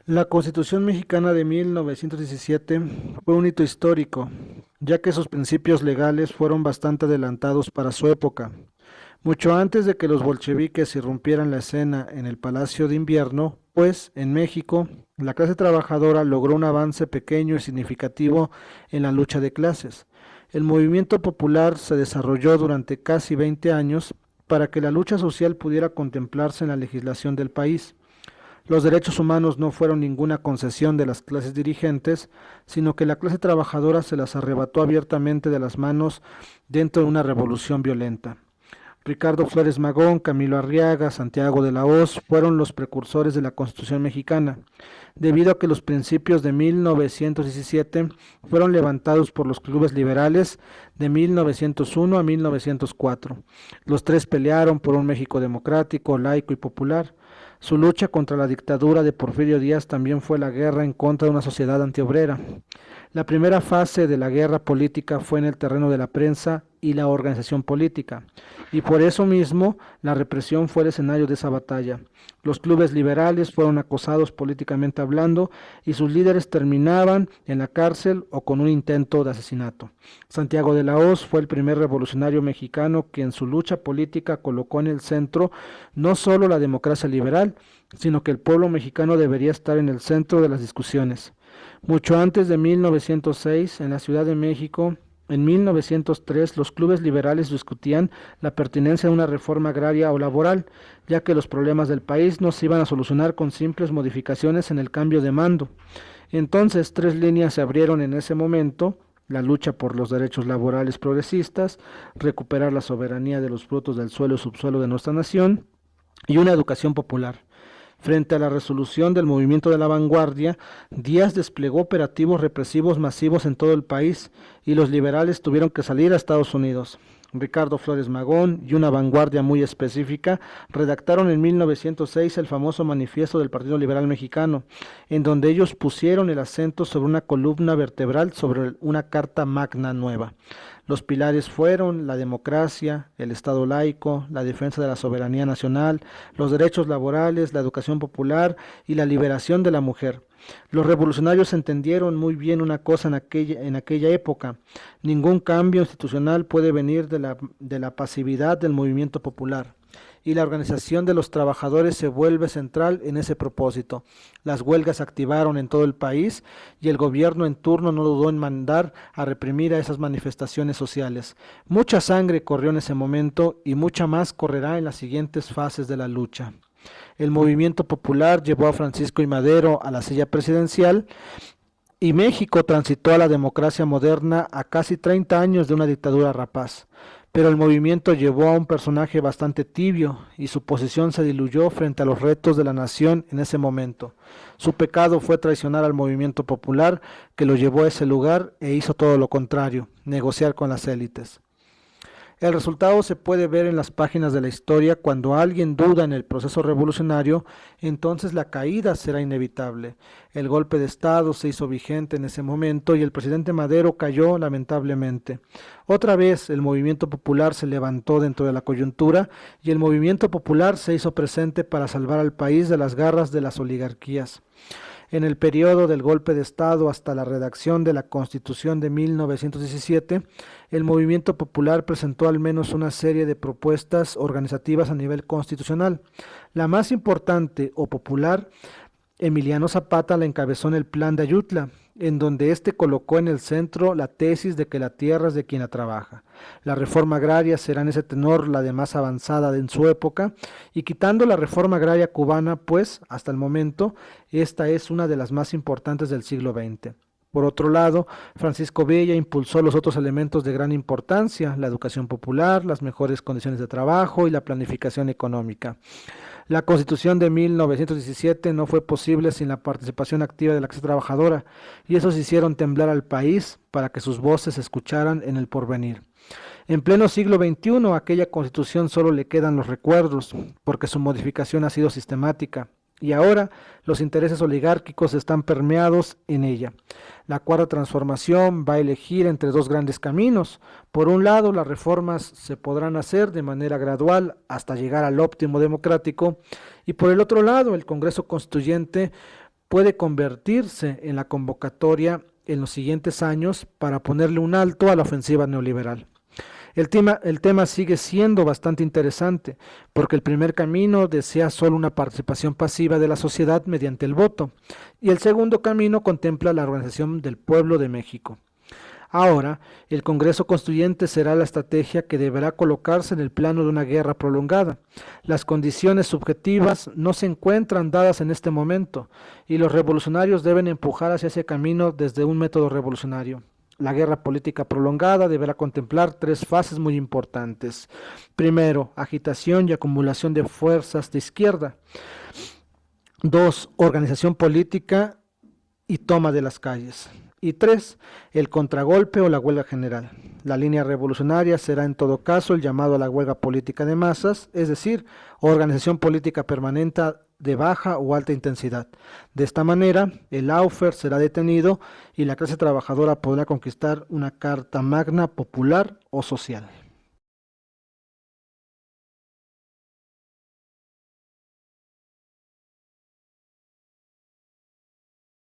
La Constitución mexicana de 1917 fue un hito histórico, ya que sus principios legales fueron bastante adelantados para su época. Mucho antes de que los bolcheviques irrumpieran la escena en el Palacio de Invierno, pues en México la clase trabajadora logró un avance pequeño y significativo en la lucha de clases. El movimiento popular se desarrolló durante casi 20 años para que la lucha social pudiera contemplarse en la legislación del país. Los derechos humanos no fueron ninguna concesión de las clases dirigentes, sino que la clase trabajadora se las arrebató abiertamente de las manos dentro de una revolución violenta. Ricardo Flores Magón, Camilo Arriaga, Santiago de la Hoz fueron los precursores de la Constitución mexicana, debido a que los principios de 1917 fueron levantados por los clubes liberales de 1901 a 1904. Los tres pelearon por un México democrático, laico y popular. Su lucha contra la dictadura de Porfirio Díaz también fue la guerra en contra de una sociedad antiobrera. La primera fase de la guerra política fue en el terreno de la prensa y la organización política, y por eso mismo la represión fue el escenario de esa batalla. Los clubes liberales fueron acosados políticamente hablando y sus líderes terminaban en la cárcel o con un intento de asesinato. Santiago de la Hoz fue el primer revolucionario mexicano que en su lucha política colocó en el centro no solo la democracia liberal, sino que el pueblo mexicano debería estar en el centro de las discusiones. Mucho antes de 1906, en la Ciudad de México, en 1903, los clubes liberales discutían la pertinencia de una reforma agraria o laboral, ya que los problemas del país no se iban a solucionar con simples modificaciones en el cambio de mando. Entonces, tres líneas se abrieron en ese momento: la lucha por los derechos laborales progresistas, recuperar la soberanía de los frutos del suelo y subsuelo de nuestra nación, y una educación popular. Frente a la resolución del movimiento de la vanguardia, Díaz desplegó operativos represivos masivos en todo el país y los liberales tuvieron que salir a Estados Unidos. Ricardo Flores Magón y una vanguardia muy específica redactaron en 1906 el famoso Manifiesto del Partido Liberal Mexicano, en donde ellos pusieron el acento sobre una columna vertebral sobre una carta magna nueva. Los pilares fueron la democracia, el Estado laico, la defensa de la soberanía nacional, los derechos laborales, la educación popular y la liberación de la mujer. Los revolucionarios entendieron muy bien una cosa en aquella época: ningún cambio institucional puede venir de la pasividad del movimiento popular, y la organización de los trabajadores se vuelve central en ese propósito. Las huelgas se activaron en todo el país y el gobierno en turno no dudó en mandar a reprimir a esas manifestaciones sociales. Mucha sangre corrió en ese momento y mucha más correrá en las siguientes fases de la lucha. El movimiento popular llevó a Francisco I. Madero a la silla presidencial y México transitó a la democracia moderna a casi 30 años de una dictadura rapaz. Pero el movimiento llevó a un personaje bastante tibio y su posición se diluyó frente a los retos de la nación en ese momento. Su pecado fue traicionar al movimiento popular que lo llevó a ese lugar e hizo todo lo contrario: negociar con las élites. El resultado se puede ver en las páginas de la historia. Cuando alguien duda en el proceso revolucionario, entonces la caída será inevitable. El golpe de Estado se hizo vigente en ese momento y el presidente Madero cayó lamentablemente. Otra vez el movimiento popular se levantó dentro de la coyuntura y el movimiento popular se hizo presente para salvar al país de las garras de las oligarquías. En el periodo del golpe de Estado hasta la redacción de la Constitución de 1917, el movimiento popular presentó al menos una serie de propuestas organizativas a nivel constitucional. La más importante o popular, Emiliano Zapata la encabezó en el Plan de Ayutla, en donde éste colocó en el centro la tesis de que la tierra es de quien la trabaja. La reforma agraria será en ese tenor la de más avanzada en su época, y quitando la reforma agraria cubana, pues, hasta el momento, esta es una de las más importantes del siglo XX. Por otro lado, Francisco Villa impulsó los otros elementos de gran importancia: la educación popular, las mejores condiciones de trabajo y la planificación económica. La Constitución de 1917 no fue posible sin la participación activa de la clase trabajadora, y esos hicieron temblar al país para que sus voces se escucharan en el porvenir. En pleno siglo XXI, a aquella Constitución solo le quedan los recuerdos, porque su modificación ha sido sistemática, y ahora los intereses oligárquicos están permeados en ella. La cuarta transformación va a elegir entre dos grandes caminos. Por un lado, las reformas se podrán hacer de manera gradual hasta llegar al óptimo democrático, y por el otro lado, el Congreso Constituyente puede convertirse en la convocatoria en los siguientes años para ponerle un alto a la ofensiva neoliberal. El tema sigue siendo bastante interesante, porque el primer camino desea solo una participación pasiva de la sociedad mediante el voto, y el segundo camino contempla la organización del pueblo de México. Ahora, el Congreso Constituyente será la estrategia que deberá colocarse en el plano de una guerra prolongada. Las condiciones subjetivas no se encuentran dadas en este momento, y los revolucionarios deben empujar hacia ese camino desde un método revolucionario. La guerra política prolongada deberá contemplar tres fases muy importantes. Primero, agitación y acumulación de fuerzas de izquierda. Dos, organización política y toma de las calles. Y tres, el contragolpe o la huelga general. La línea revolucionaria será en todo caso el llamado a la huelga política de masas, es decir, organización política permanente de baja o alta intensidad. De esta manera, el lawfare será detenido y la clase trabajadora podrá conquistar una carta magna popular o social.